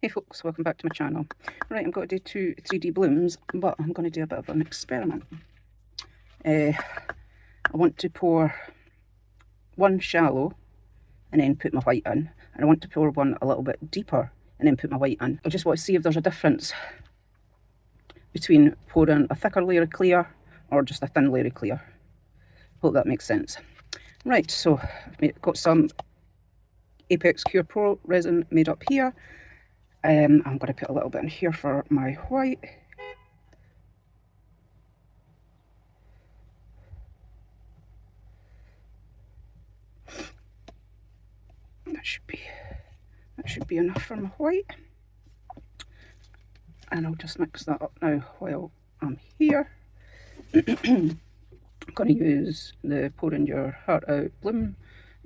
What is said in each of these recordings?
Hey folks, welcome back to my channel. Right, I'm going to do two 3D blooms, but I'm going to do a bit of an experiment. I want to pour one shallow and then put my white in, and I want to pour one a little bit deeper and then put my white in. I just want to see if there's a difference between pouring a thicker layer of clear or just a thin layer of clear. Hope that makes sense. Right, so I've got some Apex Cure Pro resin made up here. I'm going to put a little bit in here for my white. That should be enough for my white. And I'll just mix that up now while I'm here. I'm going to use the Pouring Your Heart Out Bloom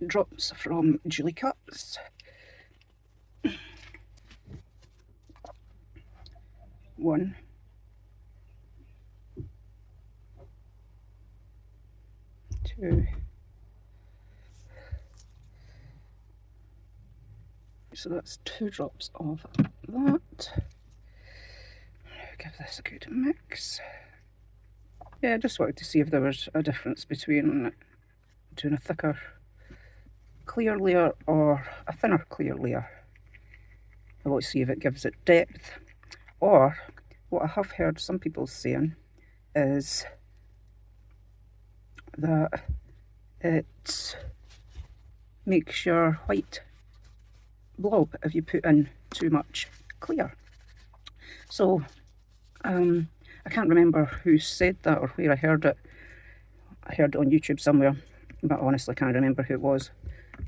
drops from Julie Cuts. One, two, so that's 2 drops of that. Give this a good mix. Yeah, I just wanted to see if there was a difference between doing a thicker clear layer or a thinner clear layer. I want to see if it gives it depth. Or, what I have heard some people saying is that it makes your white blob if you put in too much clear. So, I can't remember who said that or where I heard it. I heard it on YouTube somewhere, but honestly can't remember who it was.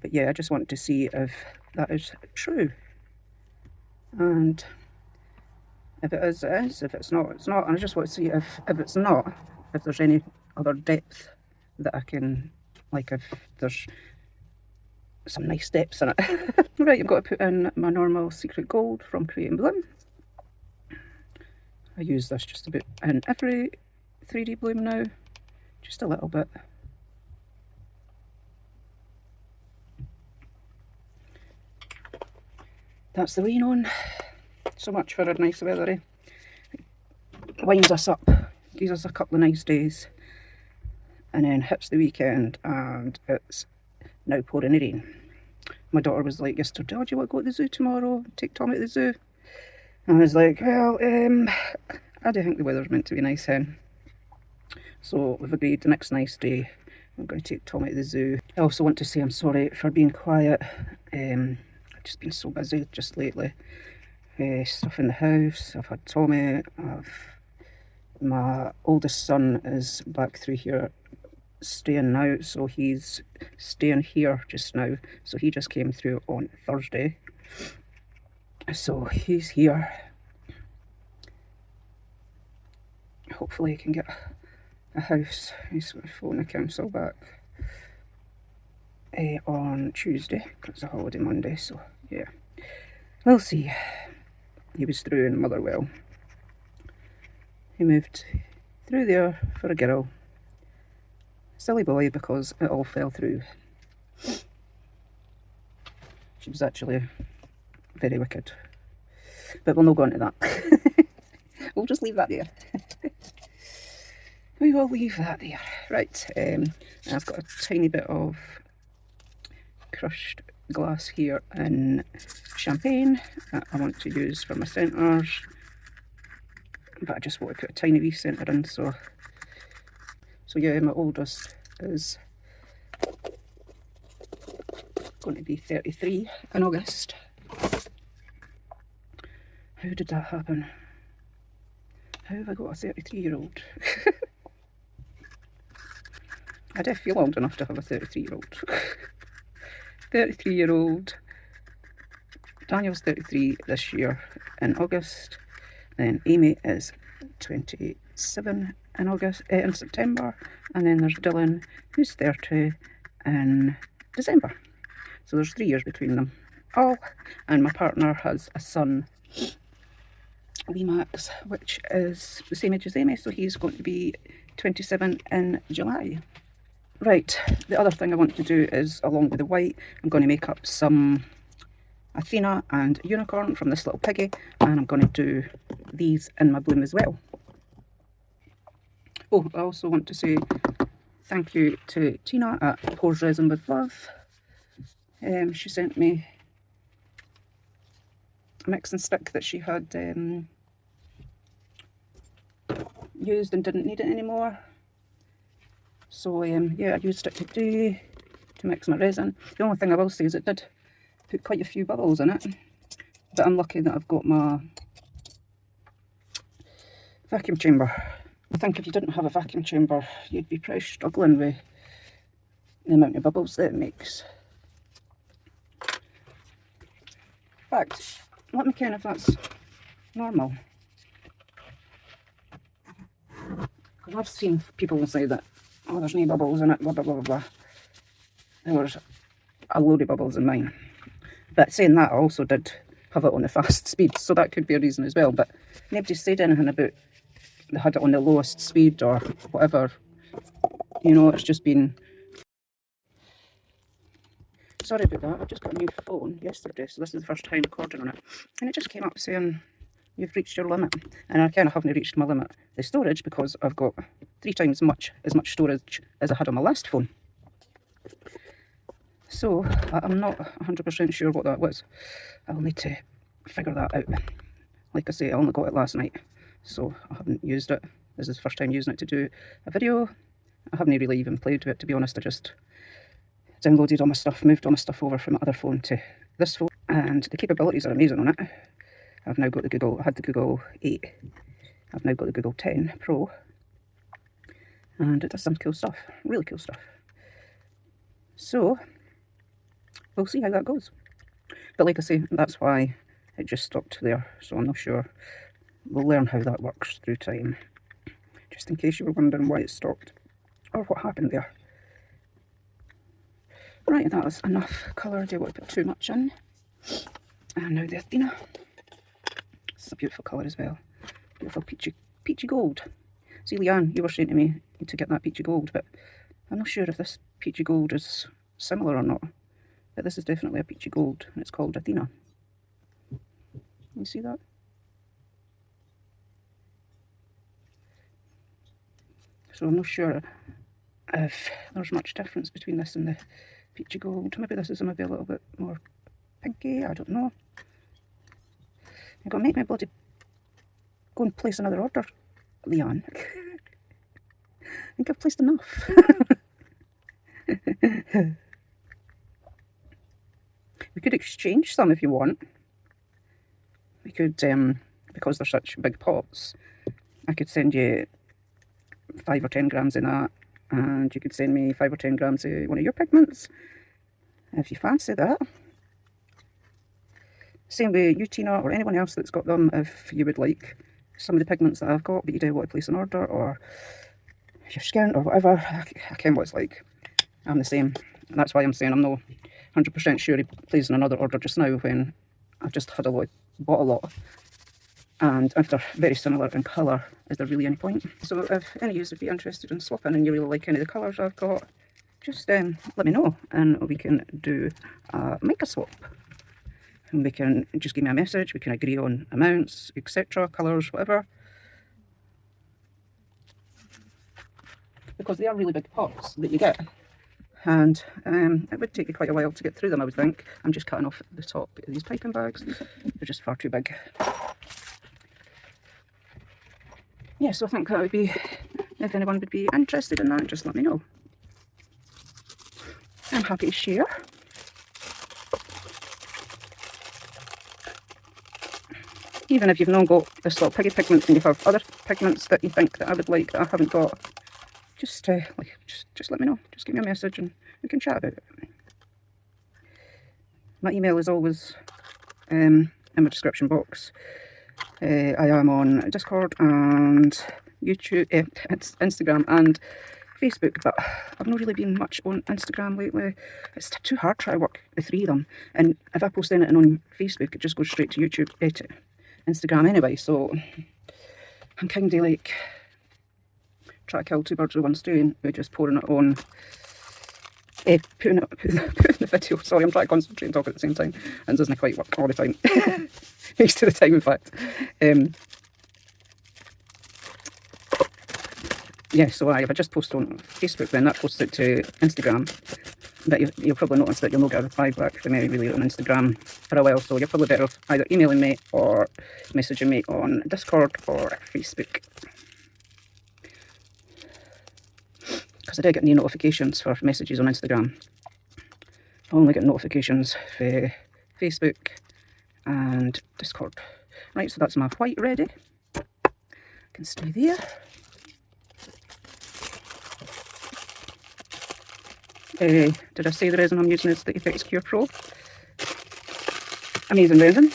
But yeah, I just wanted to see if that is true. And if it is, it is. If it's not, it's not. And I just want to see if it's not, if there's any other depth that I can, like if there's some nice depths in it. Right, I've got to put in my normal Secret Gold from Create and Bloom. I use this just about in every 3D bloom now, just a little bit. That's the rain on. So much for a nice weather. Winds us up, gives us a couple of nice days, and then hits the weekend and it's now pouring rain. My daughter was like yesterday, "Oh, do you want to go to the zoo tomorrow? Take Tommy to the zoo?" And I was like, well, I do think the weather's meant to be nice then. So we've agreed the next nice day I'm going to take Tommy to the zoo. I also want to say I'm sorry for being quiet. I've just been so busy just lately. Stuff in the house. I've had Tommy. My oldest son is back through here staying now, so he's staying here just now. So he just came through on Thursday. So he's here. Hopefully he can get a house. He's got to phone the council back on Tuesday. It's a holiday Monday, so yeah. We'll see. He was through in Motherwell. He moved through there for a girl. Silly boy, because it all fell through. She was actually very wicked. But we'll not go into that. We'll just leave that there. We will leave that there. Right, I've got a tiny bit of crushed glass here in champagne that I want to use for my centres, but I just want to put a tiny wee centre in. So yeah, my oldest is going to be 33 in August. How did that happen? How have I got a 33-year-old? I do feel old enough to have a 33-year-old. 33-year-old. Daniel's 33 this year in August. Then Amy is 27 in August, in September. And then there's Dylan, who's 30 in December. So there's 3 years between them all. And my partner has a son, wee Max, which is the same age as Amy. So he's going to be 27 in July. Right, the other thing I want to do is, along with the white, I'm going to make up some Athena and Unicorn from this little piggy, and I'm going to do these in my bloom as well. Oh, I also want to say thank you to Tina at Pores Resin with Love. She sent me a mix and stick that she had used and didn't need it anymore. So yeah, I used it today to mix my resin. The only thing I will say is it did put quite a few bubbles in it, but I'm lucky that I've got my vacuum chamber. I think if you didn't have a vacuum chamber, you'd be pretty struggling with the amount of bubbles that it makes. In fact, let me know if that's normal. Because I've seen people say that, oh, there's no bubbles in it, blah, blah, blah, blah. There was a load of bubbles in mine. But saying that, I also did have it on the fast speed, so that could be a reason as well. But nobody said anything about they had it on the lowest speed or whatever. You know, it's just been... Sorry about that, I just got a new phone yesterday, so this is the first time recording on it. And it just came up saying, you've reached your limit. And I kind of haven't reached my limit. The storage, because I've got 3 times as much storage as I had on my last phone. So, I'm not 100% sure what that was. I'll need to figure that out. Like I say, I only got it last night, so I haven't used it. This is the first time using it to do a video. I haven't really even played with it, to be honest. I just downloaded all my stuff, moved all my stuff over from my other phone to this phone, and the capabilities are amazing on it. I've now got the Google, I had the Google 8, I've now got the Google 10 Pro, and it does some cool stuff, really cool stuff. So, we'll see how that goes. But like I say, that's why it just stopped there, so I'm not sure. We'll learn how that works through time, just in case you were wondering why it stopped, or what happened there. Right, that was enough colour. I don't want to put too much in. And now the Athena. It's a beautiful colour as well. Beautiful peachy gold. See, Leanne, you were saying to me to get that peachy gold, but I'm not sure if this peachy gold is similar or not. But this is definitely a peachy gold, and it's called Athena. You see that? So I'm not sure if there's much difference between this and the peachy gold. Maybe this is maybe a little bit more pinky, I don't know. You're going to make me bloody go and place another order, Leanne. I think I've placed enough. We could exchange some if you want. We could, because they're such big pots, I could send you 5 or 10 grams in that, and you could send me 5 or 10 grams of one of your pigments, if you fancy that. Same with you, Tina, or anyone else that's got them, if you would like some of the pigments that I've got, but you do want to place an order, or your skin, or whatever. I ken what it's like. I'm the same. And that's why I'm saying I'm not 100% sure of placing another order just now, when I've just had bought a lot. And if they're very similar in colour, is there really any point? So if any of you would be interested in swapping and you really like any of the colours I've got, just let me know, and we can do a make a swap. And we can just give me a message, we can agree on amounts, etc., colours, whatever. Because they are really big pots that you get. And it would take you quite a while to get through them, I would think. I'm just cutting off the top of these piping bags. They're just far too big. Yeah, so I think that would be, if anyone would be interested in that, just let me know. I'm happy to share. Even if you've not got this little piggy pigment and you have other pigments that you think that I would like that I haven't got, just just let me know. Just give me a message and we can chat about it. My email is always in my description box. I am on Discord and YouTube, Instagram and Facebook, but I've not really been much on Instagram lately. It's too hard trying to work the 3 of them, and if I post anything on Facebook, it just goes straight to YouTube, to Instagram anyway, so I'm kind of like trying to kill 2 birds with 1 stone with just pouring it on putting the video. Sorry, I'm trying to concentrate and talk at the same time, and it doesn't quite work all the time. Most of the time, in fact. Yeah, so if I just post on Facebook, then that posts it to Instagram. But you'll probably notice that you'll not get a reply back from me really on Instagram for a while. So you're probably better off either emailing me or messaging me on Discord or Facebook. Because I do get new notifications for messages on Instagram. I only get notifications for Facebook and Discord. Right, so that's my white ready. Can stay there. Did I say the resin I'm using is the Effects Cure Pro? Amazing resin.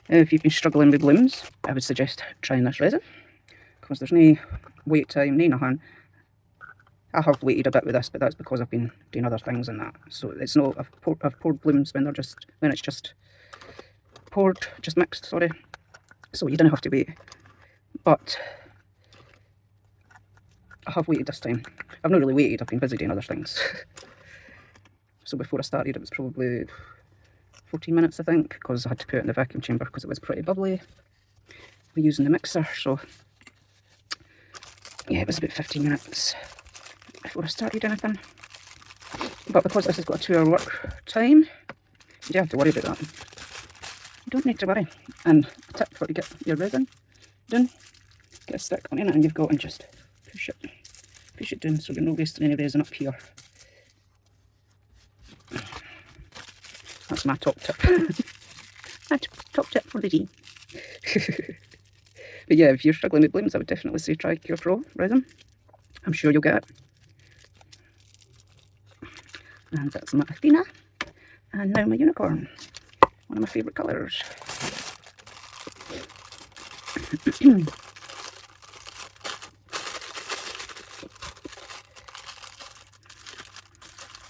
If you've been struggling with blooms, I would suggest trying this resin, because there's no wait time, no nothing. I have waited a bit with this, but that's because I've been doing other things and that. So it's not, I've poured blooms when it's just poured, just mixed, sorry. So you don't have to wait. But I have waited this time. I've not really waited, I've been busy doing other things. So before I started, it was probably 14 minutes, I think, because I had to put it in the vacuum chamber because it was pretty bubbly. We're using the mixer, so yeah, it was about 15 minutes before I started anything. But because this has got a 2-hour work time, you don't have to worry about that. You don't need to worry. And a tip for to get your resin done, get a stick on it and you've got, and just push it down so you're not wasting any resin up here. That's my top tip. My top tip for the day. But yeah, if you're struggling with blooms, I would definitely say try Cure Pro resin. I'm sure you'll get it. And that's my Athena. And now my Unicorn. One of my favourite colours.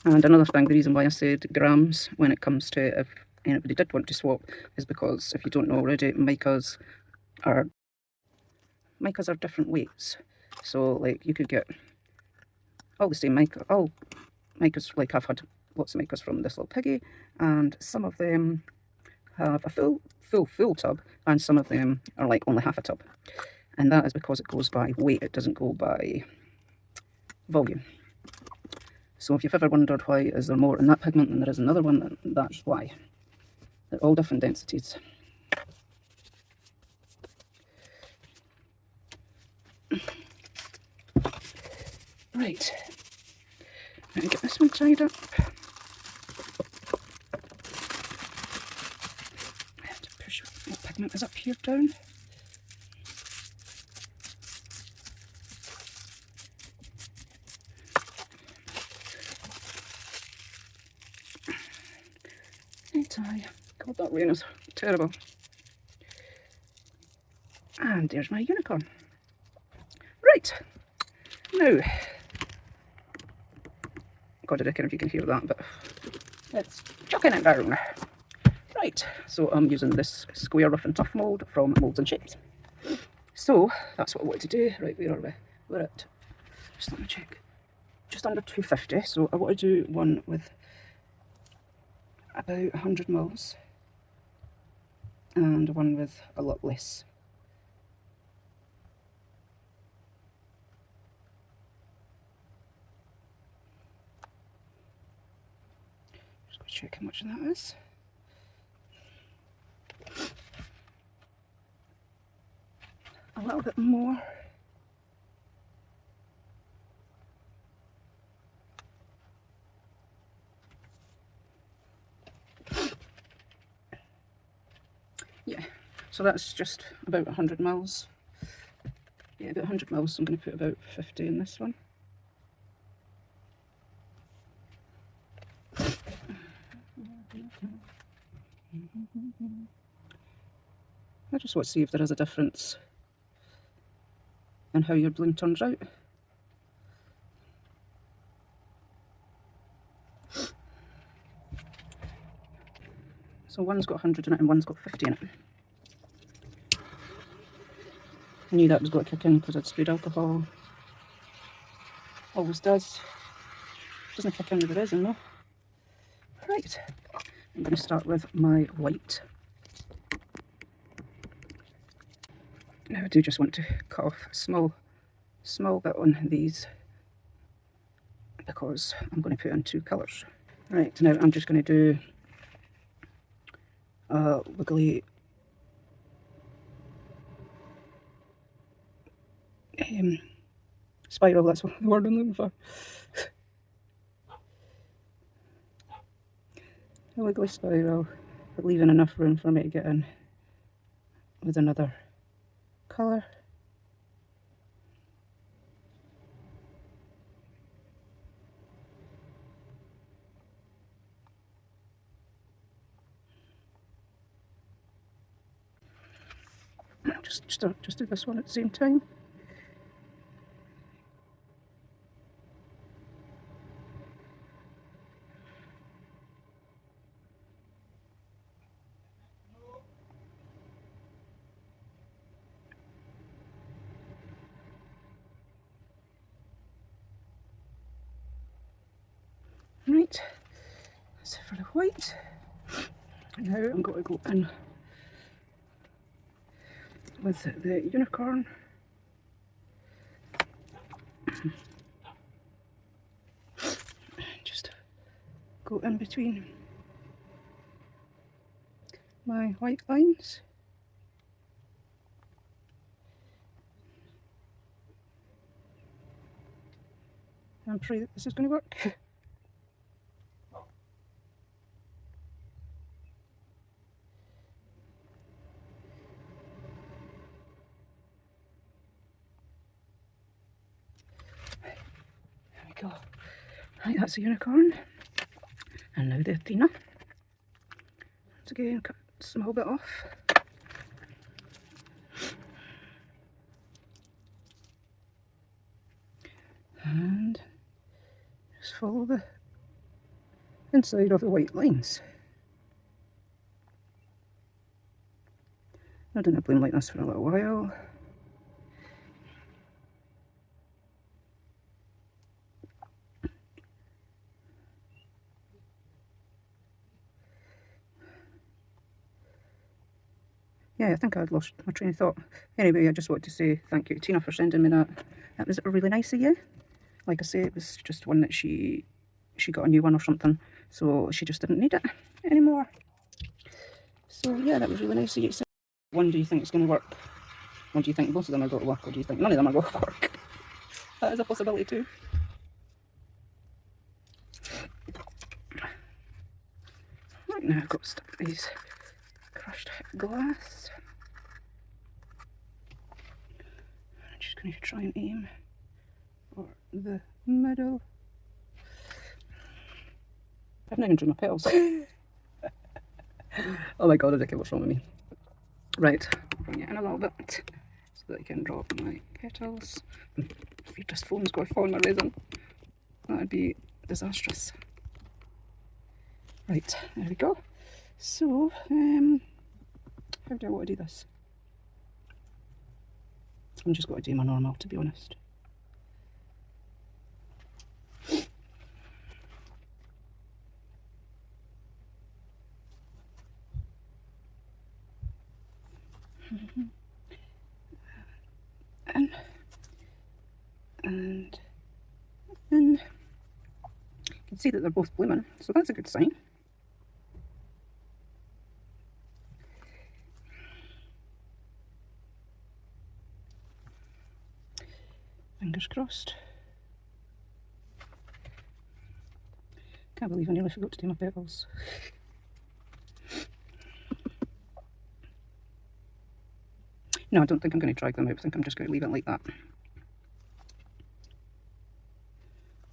And another thing, the reason why I said grams when it comes to if anybody did want to swap is because, if you don't know already, micas are different weights. So like you could get all the same mica, all micas, like I've had lots of micas from This Little Piggy, and some of them have a full tub, and some of them are like only half a tub. And that is because it goes by weight, it doesn't go by volume. So if you've ever wondered why is there more in that pigment than there is in another one, then that's why. They're all different densities. Right, I'm going to get this one tied up. I have to push what pigment is up here down. Tie. God, that rain is terrible. And there's my Unicorn. Right, now, God, I reckon if you can hear that, but it's chucking it down. Right, so I'm using this square rough and tough mould from Moulds and Shapes. So that's what I wanted to do. Right, where are we? We're at, just let me check, just under 250. So I want to do one with about 100 mils and one with a lot less. Just go check how much that is. A little bit more. Yeah, so that's just about 100 mils. Yeah, about 100 mils, so I'm going to put about 50 in this one. I just want to see if there is a difference in how your bloom turns out. So one's got 100 in it and one's got 50 in it. I knew that was going to kick in because I'd sprayed alcohol. Always does. Doesn't kick in with the resin though. Right, I'm going to start with my white. Now I do just want to cut off a small bit on these because I'm going to put in 2 colours. Right, now I'm just going to do a wiggly spiral, that's the word I'm looking for. A wiggly spiral, but leaving enough room for me to get in with another colour. I'll just do this one at the same time. Right, that's it for the white. Now I'm going to go in with the unicorn. Just go in between my white lines. I'm sure that this is going to work. There we go. Right, that's a unicorn. And now the Athena. Once again, cut a small bit off. And just follow the inside of the white lines. I've done a bloom like this for a little while. Yeah, I think I'd lost my train of thought. Anyway, I just wanted to say thank you to Tina for sending me that. That was really nice of you. Like I say, it was just one that she got a new one or something, so she just didn't need it anymore. So yeah, that was really nice of you. So, one, do you think it's going to work? Or do you think both of them are going to work? Or do you think none of them are going to work? That is a possibility too. Right, now I've got to stuff these crushed glass. I'm just going to try and aim for the middle. I've not even drew my petals. Oh my god, ridiculous, what's wrong with me? Right, bring it in a little bit so that I can drop my petals. If your just phone's got to fall on my resin, that would be disastrous. Right, there we go. So, how do I want to do this? I'm just going to do my normal, to be honest. And you can see that they're both blooming, so that's a good sign. Fingers crossed. Can't believe I nearly forgot to do my petals. No, I don't think I'm going to drag them out. I think I'm just going to leave it like that.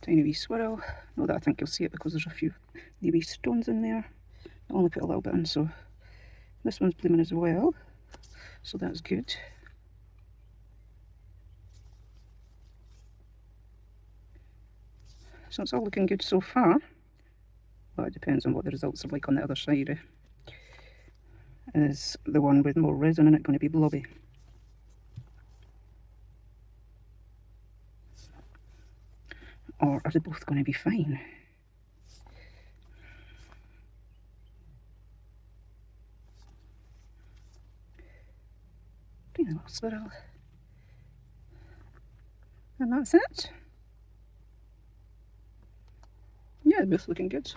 Tiny wee swirl. Not that I think you'll see it because there's a few wee stones in there. I only put a little bit in, so this one's blooming as well. So that's good. So it's all looking good so far. But it depends on what the results are like on the other side. Is the one with more resin in it going to be blobby? Or are they both going to be fine? Tiny little swirl. And that's it. Yeah, they're both looking good.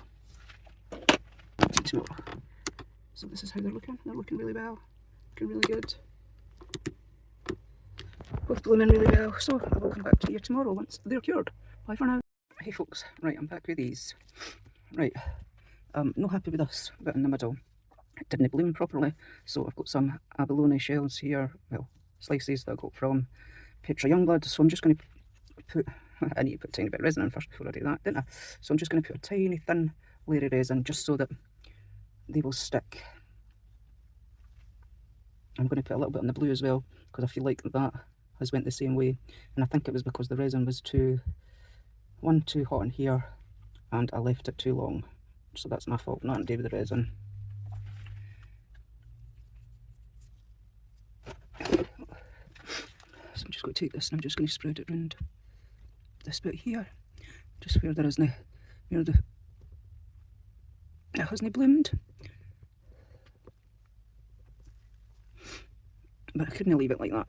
Tomorrow. So this is how they're looking. They're looking really well. Looking really good. Both blooming really well. So I will come back to you tomorrow once they're cured. Bye for now. Hey folks, right, I'm back with these. Right, not happy with this bit in the middle. It didn't bloom properly, so I've got some abalone shells here, well, slices that I got from Petra Youngblood, so I'm just going to put, I need to put a tiny bit of resin in first before I do that, didn't I? So I'm just going to put a tiny thin layer of resin just so that they will stick. I'm going to put a little bit on the blue as well, because I feel like that has went the same way, and I think it was because the resin was too hot in here, and I left it too long. So that's my fault, nothing to do with the resin. So I'm just going to take this and I'm just going to spread it around this bit here, just where there isn't, where it hasn't bloomed. But I couldn't leave it like that.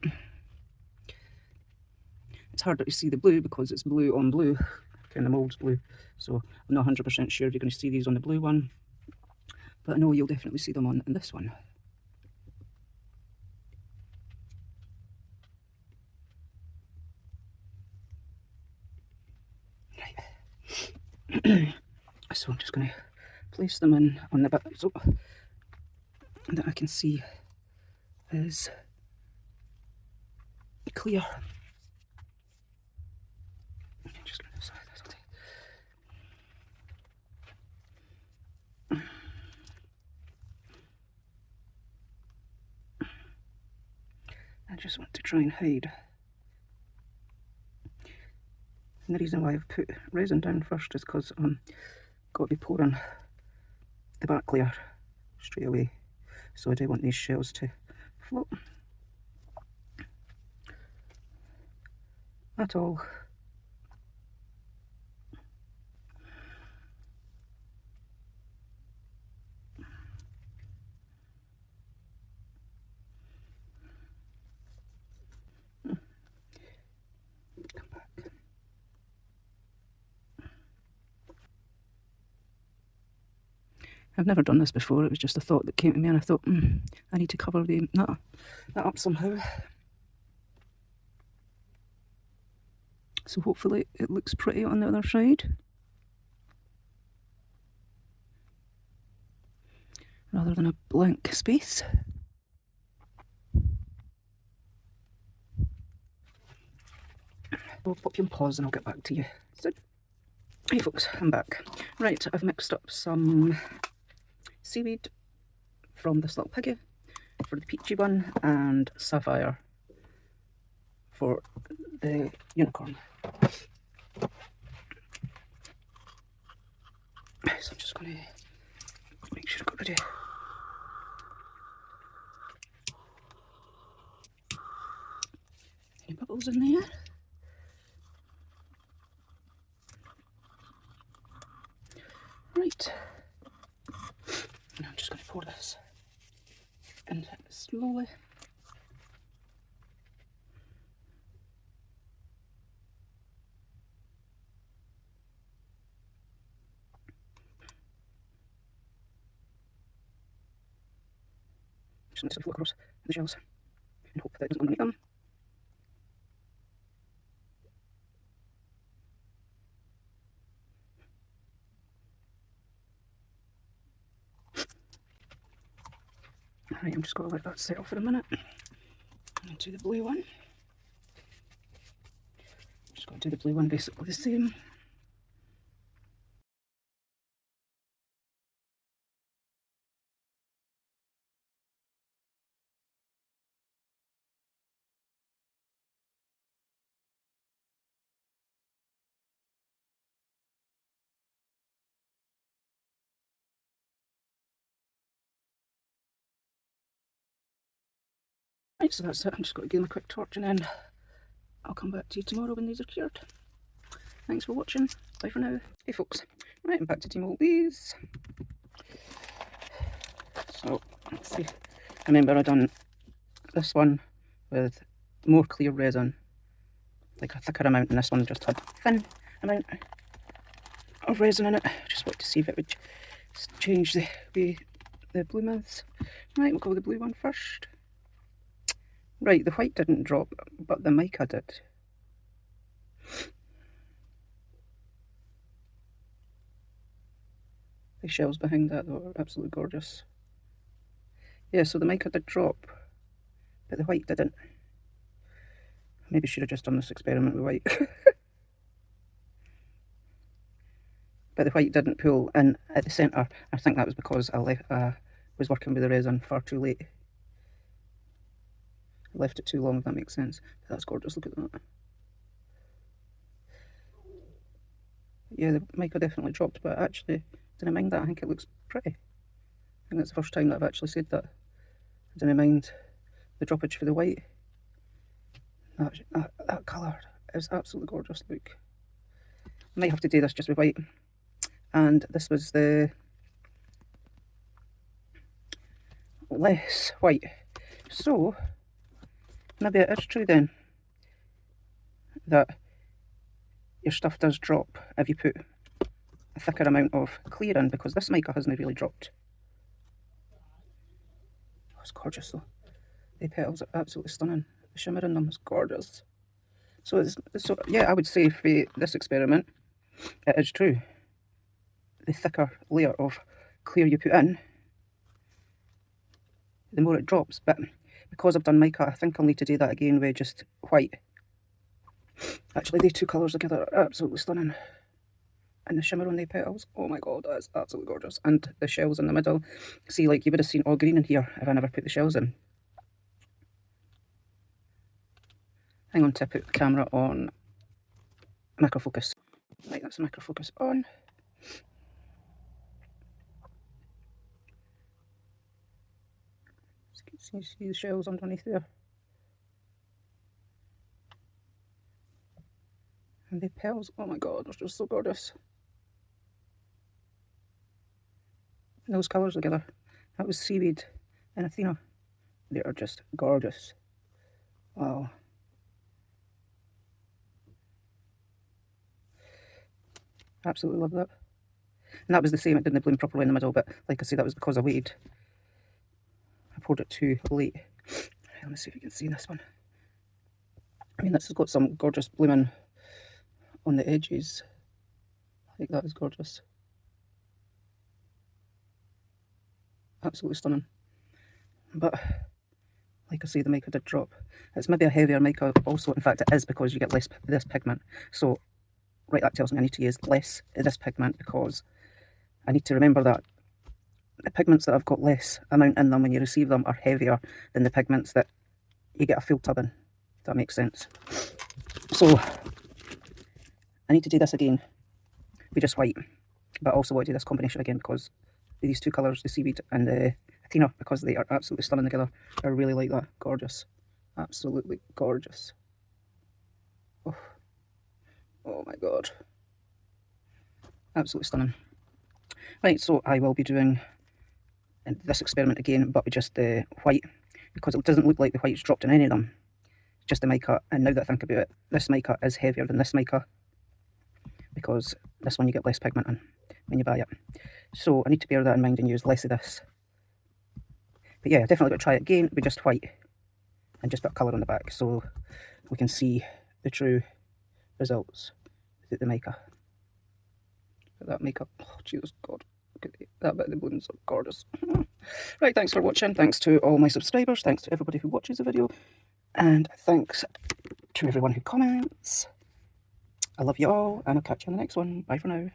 It's harder to see the blue because it's blue on blue, kind of mould blue. So I'm not 100% sure if you're going to see these on the blue one, but I know you'll definitely see them on this one. Right. So I'm just going to place them in on the bit so that I can see is clear. Just going to I just want to try and hide. And the reason why I've put resin down first is because I'm got to be pouring the back layer straight away. So I do want these shells to float at all. Come back. I've never done this before, it was just a thought that came to me and I thought, I need to cover that up somehow. So hopefully it looks pretty on the other side. Rather than a blank space. I'll pop you on pause and I'll get back to you. So, hey folks, I'm back. Right, I've mixed up some seaweed from this little piggy for the peachy one and sapphire for the unicorn. So I'm just going to make sure I got ready. Any bubbles in there? Right. Now I'm just going to pour this in slowly. Just going to flow across the shells and hope that it doesn't underneath them. Alright, I'm just going to let that settle for a minute. And do the blue one. Just going to do the blue one basically the same. Right, so that's it. I'm just going to give them a quick torch and then I'll come back to you tomorrow when these are cured. Thanks for watching. Bye for now. Hey folks. Right, I'm back to demold these. So, let's see. Remember I done this one with more clear resin, like a thicker amount, and this one just had thin amount of resin in it. Just wanted to see if it would change the way the blue moves. Right, we'll go with the blue one first. Right, the white didn't drop, but the mica did. The shells behind that though are absolutely gorgeous. Yeah, so the mica did drop, but the white didn't. Maybe should have just done this experiment with white. But the white didn't pull in at the centre. I think that was because I was working with the resin far too late. I left it too long, if that makes sense. But that's gorgeous, look at that. Yeah, the mica definitely dropped, but actually didn't mind that. I think it looks pretty. I think that's the first time that I've actually said that. I didn't mind the droppage for the white. That colour is absolutely gorgeous, look. I might have to do this just with white. And this was the less white. So, maybe it is true then that your stuff does drop if you put a thicker amount of clear in, because this mica hasn't really dropped. Oh, it's gorgeous though. The petals are absolutely stunning. The shimmer in them is gorgeous. So yeah, I would say for this experiment, it is true. The thicker layer of clear you put in, the more it drops. But because I've done mica, I think I'll need to do that again with just white. Actually, these two colours together are absolutely stunning. And the shimmer on the petals, oh my god, that's absolutely gorgeous. And the shells in the middle, see, like you would have seen all green in here if I never put the shells in. Hang on till I put the camera on macro focus. Right, that's the macro focus on. You see the shells underneath there. And the petals, oh my god, they're just so gorgeous. And those colours together, that was seaweed and Athena. They are just gorgeous. Wow. Absolutely love that. And that was the same, it didn't bloom properly in the middle, but like I say, that was because I waited. I poured it too late. Let me see if you can see this one. I mean, this has got some gorgeous blooming on the edges. I think that is gorgeous. Absolutely stunning. But like I say, the mica did drop. It's maybe a heavier mica also. In fact, it is, because you get less of this pigment. So, right, that tells me I need to use less of this pigment, because I need to remember that the pigments that I've got less amount in them when you receive them are heavier than the pigments that you get a full tub in, if that makes sense. So, I need to do this again with just white, but I also want to do this combination again because these two colours, the seaweed and the Athena, because they are absolutely stunning together. I really like that. Gorgeous. Absolutely gorgeous. Oh, oh my god. Absolutely stunning. Right, so I will be doing this experiment again, but with just the white, because it doesn't look like the white's dropped in any of them. Just the mica, and now that I think about it, this mica is heavier than this mica, because this one you get less pigment in when you buy it. So I need to bear that in mind and use less of this. But yeah, definitely got to try it again with just white and just put colour on the back so we can see the true results without the mica. Look at that mica. Oh, Jesus God. Look at that bit of the blooms are gorgeous. Right, thanks for watching. Thanks to all my subscribers. Thanks to everybody who watches the video. And thanks to everyone who comments. I love you all, and I'll catch you on the next one. Bye for now.